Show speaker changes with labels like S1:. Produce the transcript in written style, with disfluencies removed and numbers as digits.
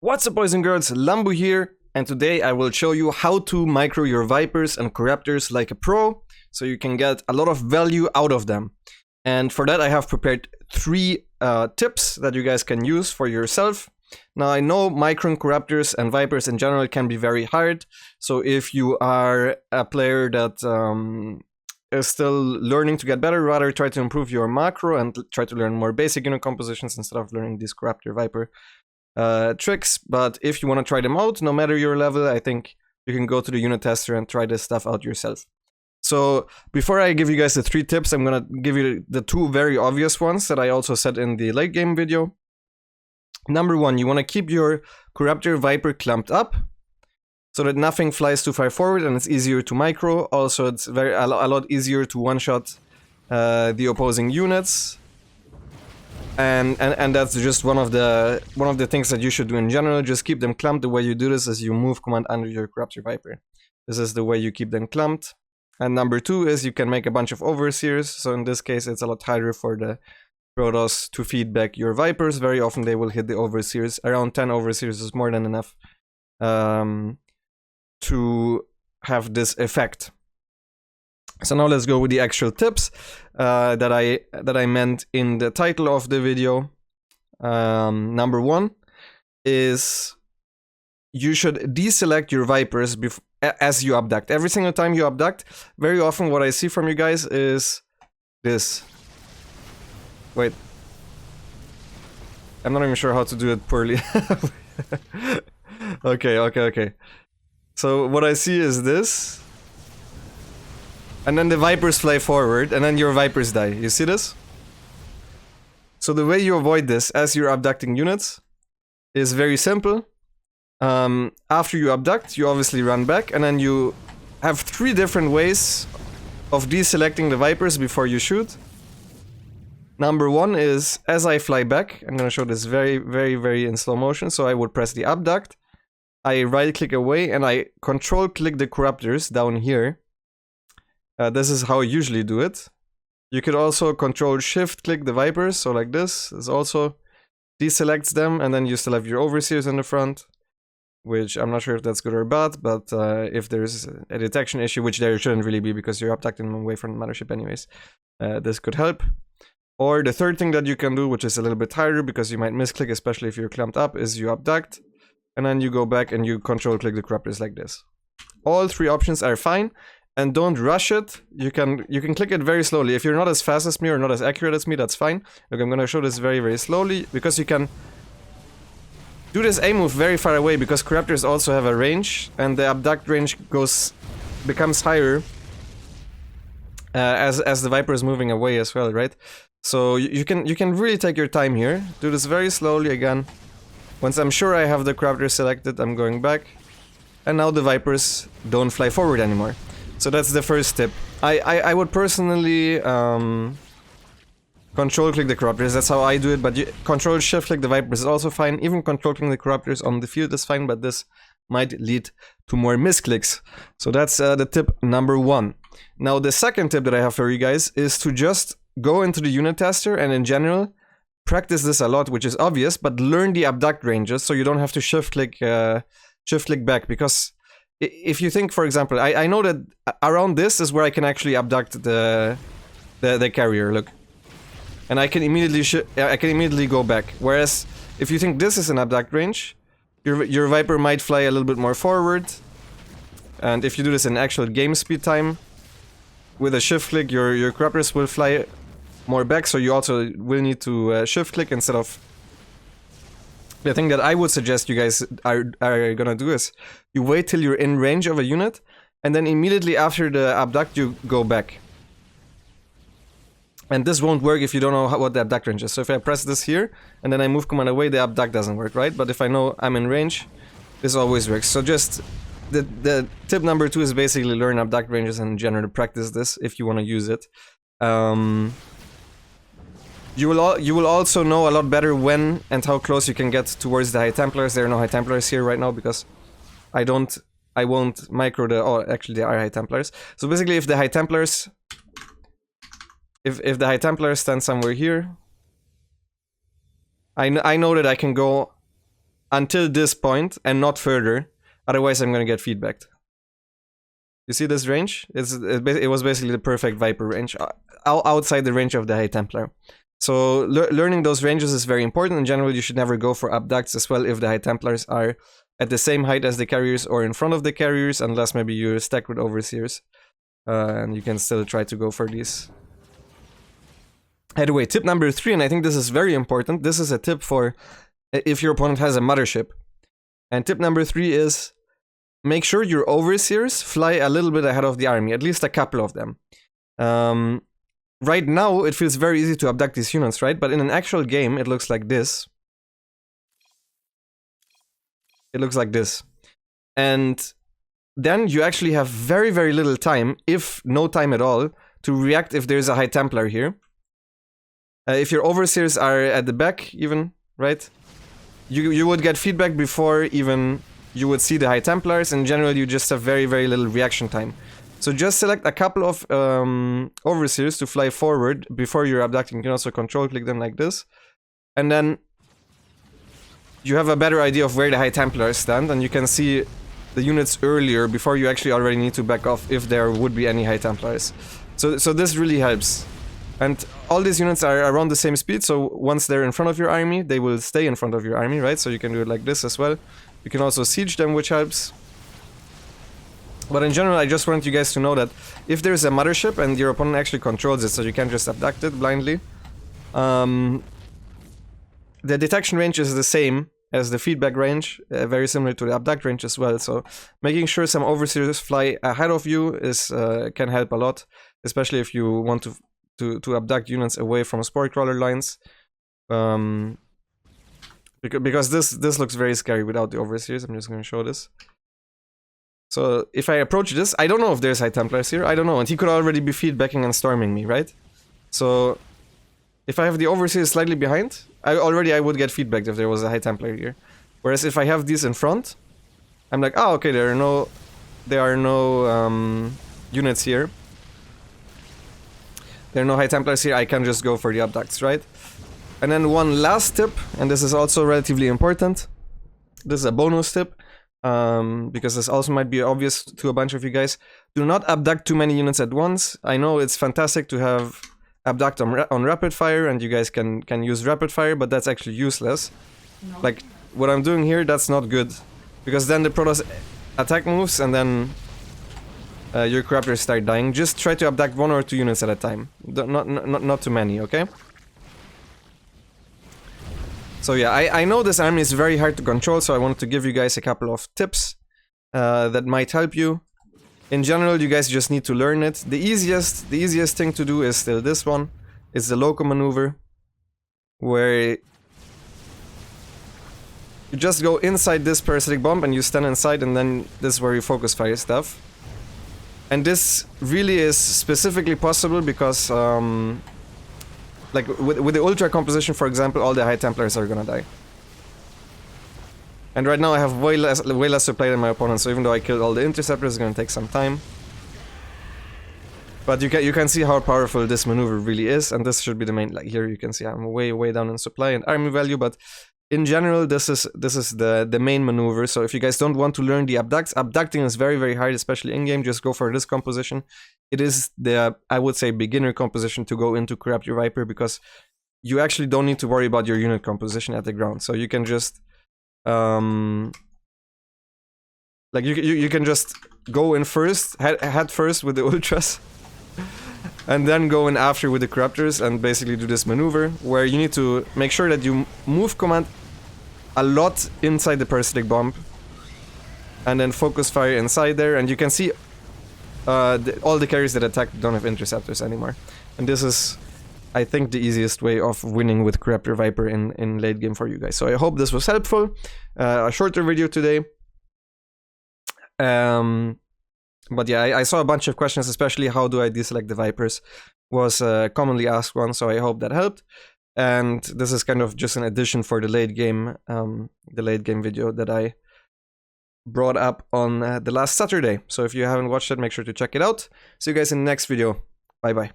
S1: What's up, boys and girls, Lambo here, and today I will show you how to micro your Vipers and Corruptors like a pro, so you can get a lot of value out of them. And for that I have prepared 3 tips that you guys can use for yourself. Now I know microing Corruptors and Vipers in general can be very hard, so if you are a player that is still learning to get better, rather try to improve your macro and try to learn more basic unit compositions instead of learning these Corruptor Viper tricks. But if you want to try them out, no matter your level, I think you can go to the unit tester and try this stuff out yourself. So before I give you guys the 3 tips, I'm gonna give you the 2 very obvious ones that I also said in the late game video. Number 1, you want to keep your Corruptor Viper clamped up so that nothing flies too far forward and it's easier to micro. Also, it's a lot easier to one-shot the opposing units. And that's just one of the things that you should do in general. Just keep them clamped. The way you do this is you move command under your Corruptor Viper. This is the way you keep them clamped. And number 2 is you can make a bunch of overseers. So in this case, it's a lot harder for the Protoss to feed back your Vipers. Very often they will hit the overseers. Around 10 overseers is more than enough to have this effect. So now let's go with the actual tips that I meant in the title of the video. Number 1 is you should deselect your Vipers as you abduct. Every single time you abduct, very often what I see from you guys is this. Wait. I'm not even sure how to do it poorly. Okay. So what I see is this. And then the Vipers fly forward, and then your Vipers die. You see this? So the way you avoid this as you're abducting units is very simple. After you abduct, you obviously run back, and then you have 3 different ways of deselecting the Vipers before you shoot. Number 1 is, as I fly back, I'm gonna show this very in slow motion, so I would press the abduct, I right click away, and I control click the Corruptors down here. This is how I usually do it. You could also control shift click the Vipers, so like this. This also deselects them, and then you still have your overseers in the front, which I'm not sure if that's good or bad, but if there's a detection issue, which there shouldn't really be because you're abducting them away from the mothership anyways, this could help. Or the third thing that you can do, which is a little bit harder because you might misclick, especially if you're clamped up, is you abduct, and then you go back and you control click the Corruptors like this. All 3 options are fine. And don't rush it. You can click it very slowly. If you're not as fast as me or not as accurate as me, that's fine. Look, I'm gonna show this very slowly because you can do this A move very far away because Corruptors also have a range, and the abduct range becomes higher as the Viper is moving away as well, right? So you can really take your time here. Do this very slowly again. Once I'm sure I have the Corruptor selected, I'm going back, and now the Vipers don't fly forward anymore. So that's the first tip. I would personally control click the Corruptors, that's how I do it, but control shift click the Vipers is also fine. Even control clicking the Corruptors on the field is fine, but this might lead to more misclicks. So that's the tip number 1. Now the second tip that I have for you guys is to just go into the unit tester and in general practice this a lot, which is obvious, but learn the abduct ranges so you don't have to shift click back, because if you think, for example, I know that around this is where I can actually abduct the carrier, look. And I can immediately go back. Whereas if you think this is an abduct range, your Viper might fly a little bit more forward. And if you do this in actual game speed time, with a shift click, your Corruptors will fly more back, so you also will need to shift click instead of... The thing that I would suggest you guys are gonna do is you wait till you're in range of a unit, and then immediately after the abduct you go back. And this won't work if you don't know what the abduct range is. So if I press this here and then I move command away, the abduct doesn't work, right? But if I know I'm in range, this always works. So just the tip number 2 is basically learn abduct ranges and in general practice this if you want to use it. You will also know a lot better when and how close you can get towards the High Templars. There are no High Templars here right now because I won't micro the... Oh, actually there are High Templars. So basically if the High Templars... If the High Templars stand somewhere here, I know that I can go until this point and not further. Otherwise, I'm gonna get feedbacked. You see this range? It was basically the perfect Viper range, outside the range of the High Templar. So learning those ranges is very important. In general, you should never go for abducts as well if the High Templars are at the same height as the carriers or in front of the carriers, unless maybe you're stacked with overseers. And you can still try to go for these. Anyway, tip number 3, and I think this is very important. This is a tip for if your opponent has a mothership. And tip number 3 is make sure your overseers fly a little bit ahead of the army, at least a couple of them. Right now, it feels very easy to abduct these units, right? But in an actual game, it looks like this. It looks like this. And then you actually have very, very little time, if no time at all, to react if there's a High Templar here. If your overseers are at the back, even, right? You would get feedback before even you would see the High Templars. In general, you just have very, very little reaction time. So just select a couple of overseers to fly forward before you're abducting. You can also control click them like this. And then you have a better idea of where the High Templars stand, and you can see the units earlier before you actually already need to back off if there would be any High Templars. So this really helps. And all these units are around the same speed, so once they're in front of your army, they will stay in front of your army, right? So you can do it like this as well. You can also siege them, which helps. But in general, I just want you guys to know that if there's a mothership and your opponent actually controls it, so you can't just abduct it blindly, the detection range is the same as the feedback range, very similar to the abduct range as well. So making sure some overseers fly ahead of you is can help a lot, especially if you want to abduct units away from spore crawler lines. Because this looks very scary without the overseers. I'm just going to show this. So if I approach this, I don't know if there's High Templars here. I don't know, and he could already be feedbacking and storming me, right? So if I have the overseers slightly behind, I would get feedback if there was a High Templar here. Whereas if I have these in front, I'm like, oh, okay, there are no units here. There are no High Templars here. I can just go for the abducts, right? And then one last tip, and this is also relatively important. This is a bonus tip, because this also might be obvious to a bunch of you guys. Do not abduct too many units at once. I know it's fantastic to have abduct on rapid fire, and you guys can use rapid fire, but that's actually useless. No. Like what I'm doing here, that's not good, because then the Protoss attack moves, and then your Corruptors start dying. Just try to abduct 1 or 2 units at a time, not too many, okay? So yeah, I know this army is very hard to control, so I wanted to give you guys a couple of tips that might help you. In general, you guys just need to learn it. The easiest thing to do is still this one. It's the loco maneuver, where you just go inside this parasitic bomb and you stand inside, and then this is where you focus fire stuff. And this really is specifically possible because like with the Ultra composition, for example, all the High Templars are gonna die. And right now I have way less supply than my opponent, so even though I killed all the Interceptors, it's gonna take some time. But you can see how powerful this maneuver really is, and this should be the main. Like here, you can see I'm way down in supply and army value, but in general, this is the main maneuver. So if you guys don't want to learn the abducts, abducting is very hard, especially in game. Just go for this composition. It is the, I would say, beginner composition to go into Corruptor Viper, because you actually don't need to worry about your unit composition at the ground. So you can just like you can just go in first, head first with the Ultras, and then go in after with the Corruptors, and basically do this maneuver where you need to make sure that you move command a lot inside the parasitic bomb, and then focus fire inside there, and you can see all the carriers that attack don't have interceptors anymore. And this is, I think, the easiest way of winning with Corruptor Viper in late game for you guys. So I hope this was helpful. A shorter video today. But yeah, I saw a bunch of questions, especially how do I deselect the Vipers was a commonly asked one, so I hope that helped. And this is kind of just an addition for the late game video that I brought up on the last Saturday. So if you haven't watched it, make sure to check it out. See you guys in the next video. Bye bye.